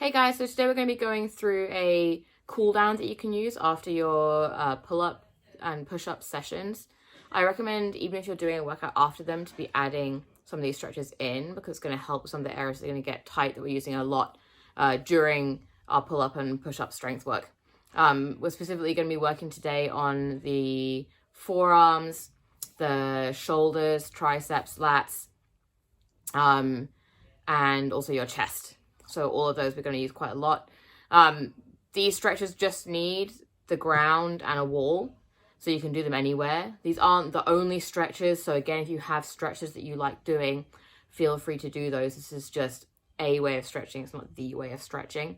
Hey guys, so today we're going to be going through a cool down that you can use after your pull-up and push-up sessions. I recommend, even if you're doing a workout after them, to be adding some of these stretches in because it's going to help some of the areas that are going to get tight that we're using a lot during our pull-up and push-up strength work. We're specifically going to be working today on the forearms, the shoulders, triceps, lats, and also your chest. So all of those we're going to use quite a lot. These stretches just need the ground and a wall, so you can do them anywhere. These aren't the only stretches, so again, if you have stretches that you like doing, feel free to do those. This is just a way of stretching. It's not the way of stretching.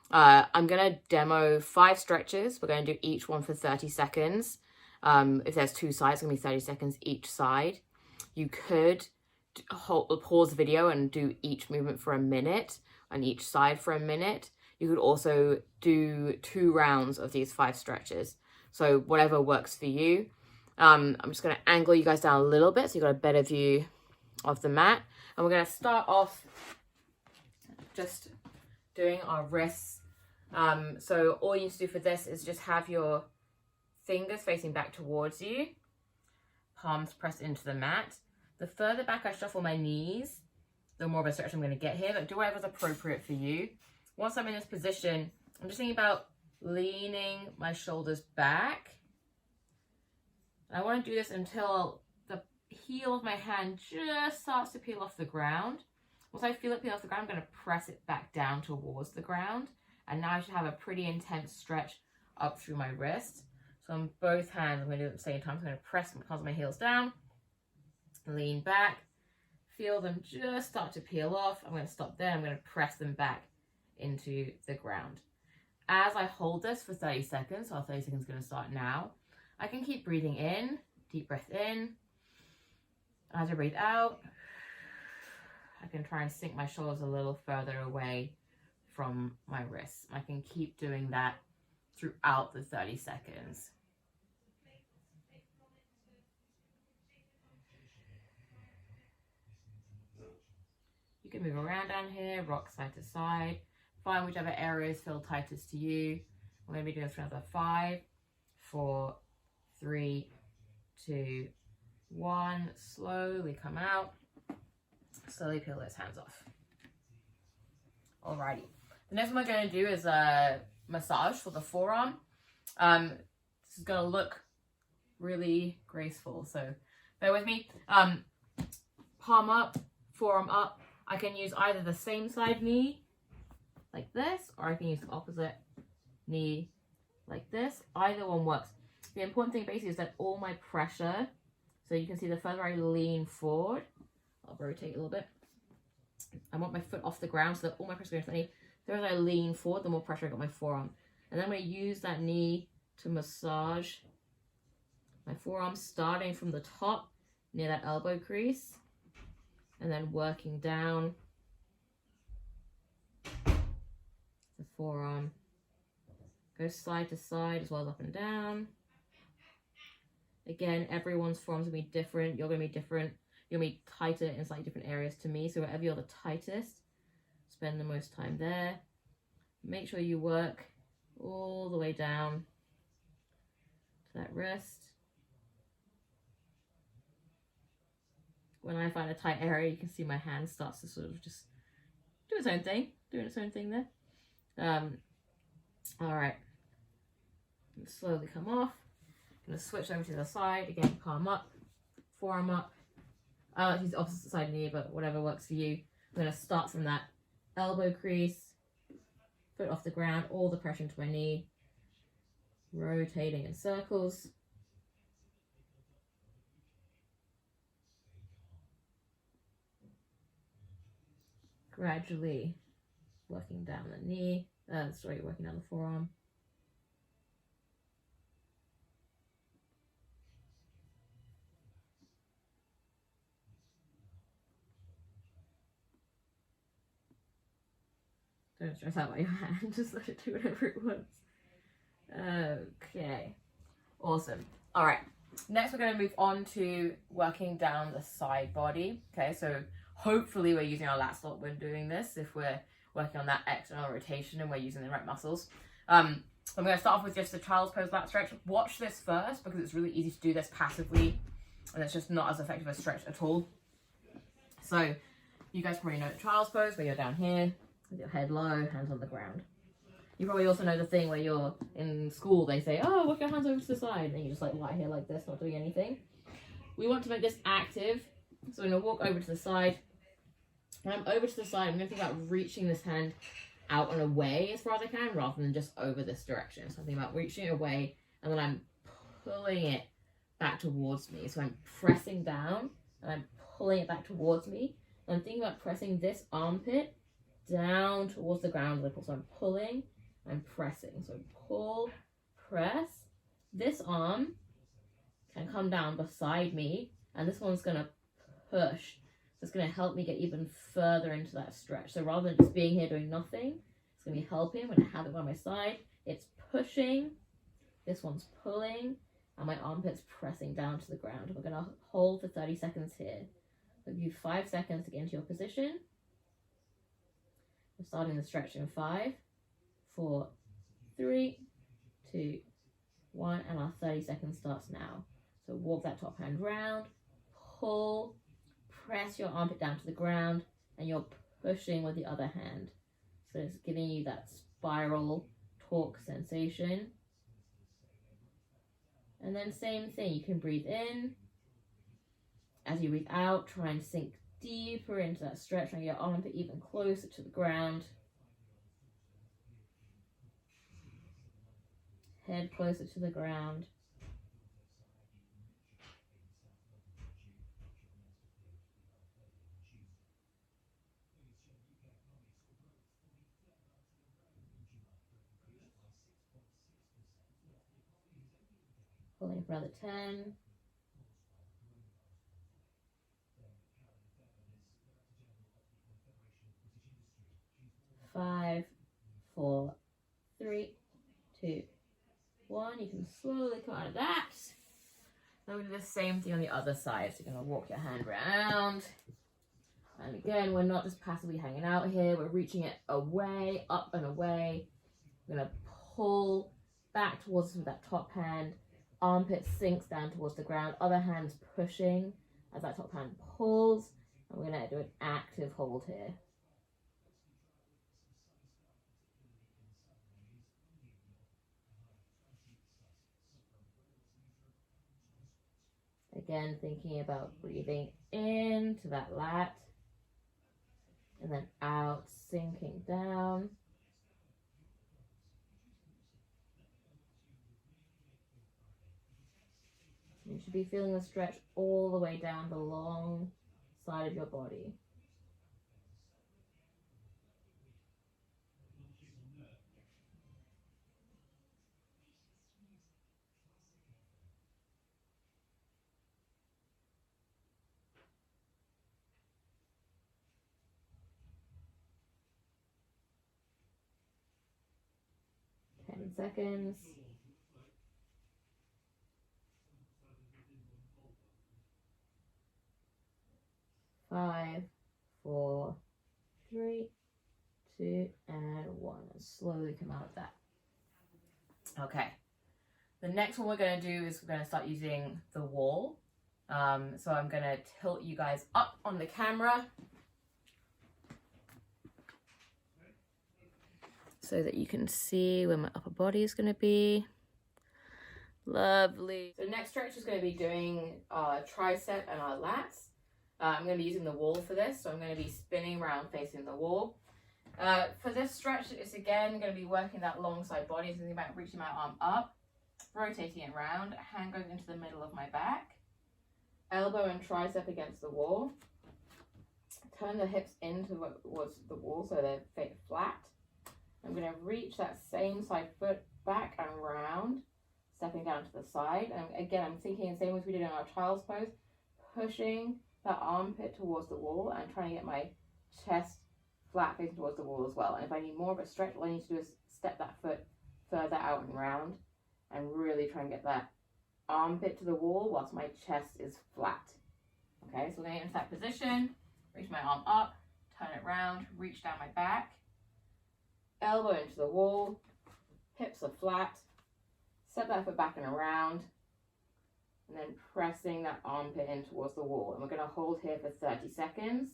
I'm going to demo 5 stretches. We're going to do each one for 30 seconds. If there's 2 sides, it's going to be 30 seconds each side. You could pause the video and do each movement for a minute on each side for a minute. You could also do 2 rounds of these 5 stretches. So whatever works for you. I'm just going to angle you guys down a little bit so you've got a better view of the mat. And we're going to start off just doing our wrists. So all you need to do for this is just have your fingers facing back towards you, palms pressed into the mat. The further back I shuffle my knees, the more of a stretch I'm going to get here, but do whatever's appropriate for you. Once I'm in this position, I'm just thinking about leaning my shoulders back. I want to do this until the heel of my hand just starts to peel off the ground. Once I feel it peel off the ground, I'm going to press it back down towards the ground. And now I should have a pretty intense stretch up through my wrist. So on both hands, I'm going to do it at the same time. So I'm going to press my heels down, lean back, feel them just start to peel off. I'm going to stop there. I'm going to press them back into the ground. As I hold this for 30 seconds, so our 30 seconds is going to start now, I can keep breathing in, deep breath in. As I breathe out, I can try and sink my shoulders a little further away from my wrists. I can keep doing that throughout the 30 seconds. You can move around down here, rock side to side. Find whichever areas feel tightest to you. We're going to be doing this for another 5, 4, 3, 2, 1. Slowly come out. Slowly peel those hands off. Alrighty. The next one we're going to do is a massage for the forearm. This is going to look really graceful, so bear with me. Palm up, forearm up. I can use either the same side knee, like this, or I can use the opposite knee, like this. Either one works. The important thing basically is that all my pressure, so you can see the further I lean forward, I'll rotate a little bit. I want my foot off the ground so that all my pressure goes to the knee. The further I lean forward, the more pressure I got my forearm. And then I'm going to use that knee to massage my forearm, starting from the top near that elbow crease, and then working down the forearm. Go side to side as well as up and down. Again, everyone's forearm's going to be different. You're going to be different. You're going to be tighter in slightly different areas to me. So wherever you're the tightest, spend the most time there. Make sure you work all the way down to that wrist. When I find a tight area, you can see my hand starts to sort of just do its own thing, doing its own thing there. All right, slowly come off. I'm gonna switch over to the side again. Palm up, forearm up. I like to use the opposite side knee, but whatever works for you. I'm gonna start from that elbow crease, foot off the ground, all the pressure into my knee, rotating in circles. Gradually working down the knee, working down the forearm. Don't stress out by your hand, just let it do whatever it wants. Okay, awesome. All right, next we're going to move on to working down the side body. Okay, so hopefully we're using our lats a lot when doing this. If we're working on that external rotation and we're using the right muscles. I'm going to start off with just the child's pose lat stretch. Watch this first because it's really easy to do this passively and it's just not as effective a stretch at all. So you guys probably know the child's pose where you're down here with your head low, hands on the ground. You probably also know the thing where you're in school, they say, oh, walk your hands over to the side, and you just like lie here like this, not doing anything. We want to make this active, so I'm going to walk over to the side. When I'm over to the side, I'm going to think about reaching this hand out and away as far as I can, rather than just over this direction. So I'm thinking about reaching it away, and then I'm pulling it back towards me. So I'm pressing down, and I'm pulling it back towards me. And I'm thinking about pressing this armpit down towards the ground. So I'm pulling, I'm pressing. So pull, press. This arm can come down beside me, and this one's going to push. So it's going to help me get even further into that stretch. So rather than just being here doing nothing, it's going to be helping. When I have it by my side, it's pushing, this one's pulling, and my armpit's pressing down to the ground. We're going to hold for 30 seconds here. I'll give you 5 seconds to get into your position. We're starting the stretch in 5, 4, 3, 2, 1, and our 30 seconds starts now. So walk that top hand round, pull, press your armpit down to the ground, and you're pushing with the other hand. So it's giving you that spiral torque sensation. And then same thing, you can breathe in. As you breathe out, try and sink deeper into that stretch, and your armpit even closer to the ground. Head closer to the ground. Pulling for another 10. 5, 4, 3, 2, 1. You can slowly come out of that. Now we're going to do the same thing on the other side. So you're going to walk your hand around. And again, we're not just passively hanging out here. We're reaching it away, up and away. We're going to pull back towards that top hand. Armpit sinks down towards the ground. Other hand's pushing as that top hand pulls. And we're going to do an active hold here. Again, thinking about breathing into that lat. And then out, sinking down. You should be feeling the stretch all the way down the long side of your body. Seconds. 5, 4, 3, 2, and 1. And slowly come out of that. Okay. The next one we're going to do is we're going to start using the wall. So I'm going to tilt you guys up on the camera so that you can see where my upper body is going to be. Lovely. So next stretch is going to be doing our tricep and our lats. I'm going to be using the wall for this, so I'm going to be spinning around facing the wall. For this stretch, it's again going to be working that long side body. So thinking about reaching my arm up, rotating it around, hand goes into the middle of my back, elbow and tricep against the wall. Turn the hips in towards the wall so they're flat. I'm going to reach that same side foot back and round, stepping down to the side. And again, I'm thinking the same as we did in our child's pose, pushing that armpit towards the wall and trying to get my chest flat facing towards the wall as well. And if I need more of a stretch, all I need to do is step that foot further out and round and really try and get that armpit to the wall whilst my chest is flat. Okay, so we're going to get into that position, reach my arm up, turn it round, reach down my back, elbow into the wall, hips are flat, set that foot back and around, and then pressing that armpit in towards the wall. And we're going to hold here for 30 seconds.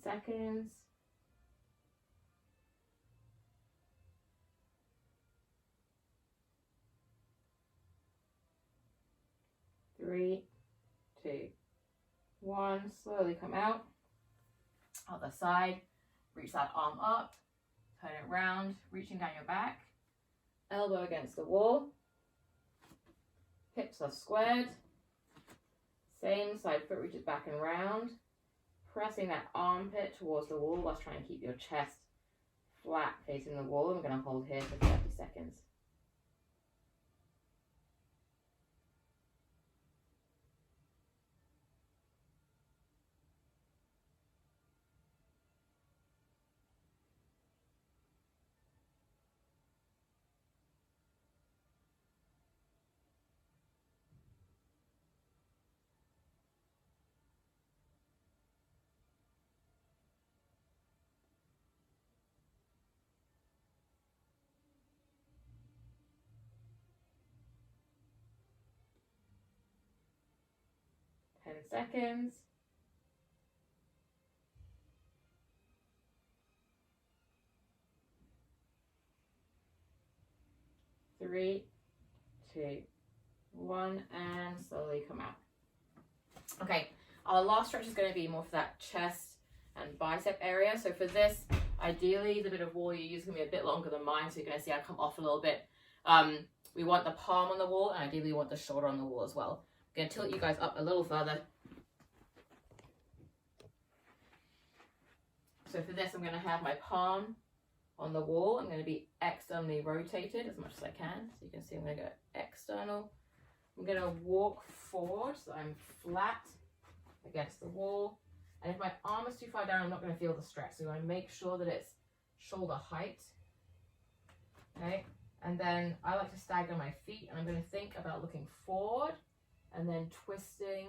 Seconds. Three, two, one. Slowly come out. Other side. Reach that arm up. Turn it round. Reaching down your back. Elbow against the wall. Hips are squared. Same side foot reaches back and round. Pressing that armpit towards the wall whilst trying to keep your chest flat facing the wall. And we're going to hold here for 30 seconds. Seconds. 3, 2, 1, and slowly come out. Okay, our last stretch is going to be more for that chest and bicep area. So for this, ideally the bit of wall you use is going to be a bit longer than mine, so you're going to see I come off a little bit. We want the palm on the wall, and ideally we want the shoulder on the wall as well. I'm going to tilt you guys up a little further. So for this, I'm going to have my palm on the wall. I'm going to be externally rotated as much as I can. So you can see I'm going to go external. I'm going to walk forward so I'm flat against the wall. And if my arm is too far down, I'm not going to feel the stretch. So you want to make sure that it's shoulder height. Okay. And then I like to stagger my feet, and I'm going to think about looking forward and then twisting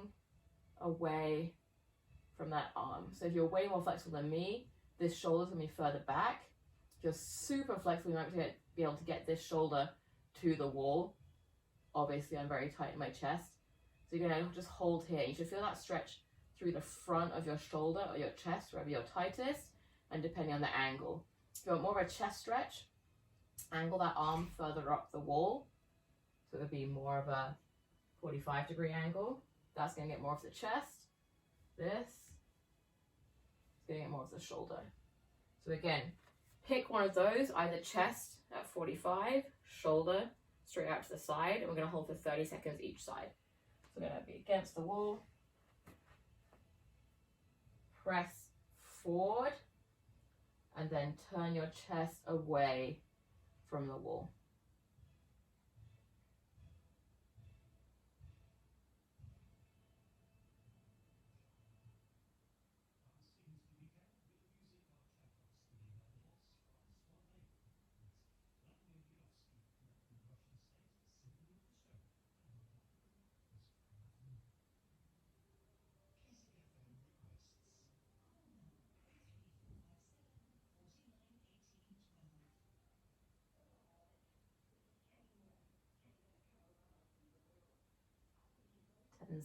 away from that arm. So if you're way more flexible than me, this shoulder's going to be further back. If you're super flexible, you might be able to get this shoulder to the wall. Obviously, I'm very tight in my chest. So you're going to just hold here. You should feel that stretch through the front of your shoulder or your chest, wherever you're tightest, and depending on the angle. If you want more of a chest stretch, angle that arm further up the wall. So it would be more of a 45-degree angle. That's going to get more of the chest. This is going to get more of the shoulder. So again, pick one of those, either chest at 45, shoulder straight out to the side, and we're going to hold for 30 seconds each side. So we're going to be against the wall, press forward, and then turn your chest away from the wall.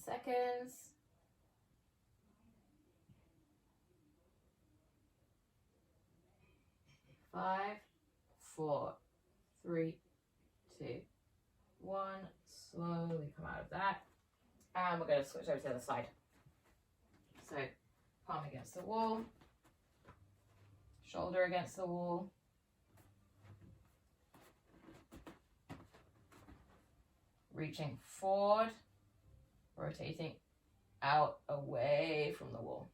Seconds. 5, 4, 3, 2, 1. Slowly come out of that. And we're going to switch over to the other side. So palm against the wall, shoulder against the wall. Reaching forward, rotating out away from the wall.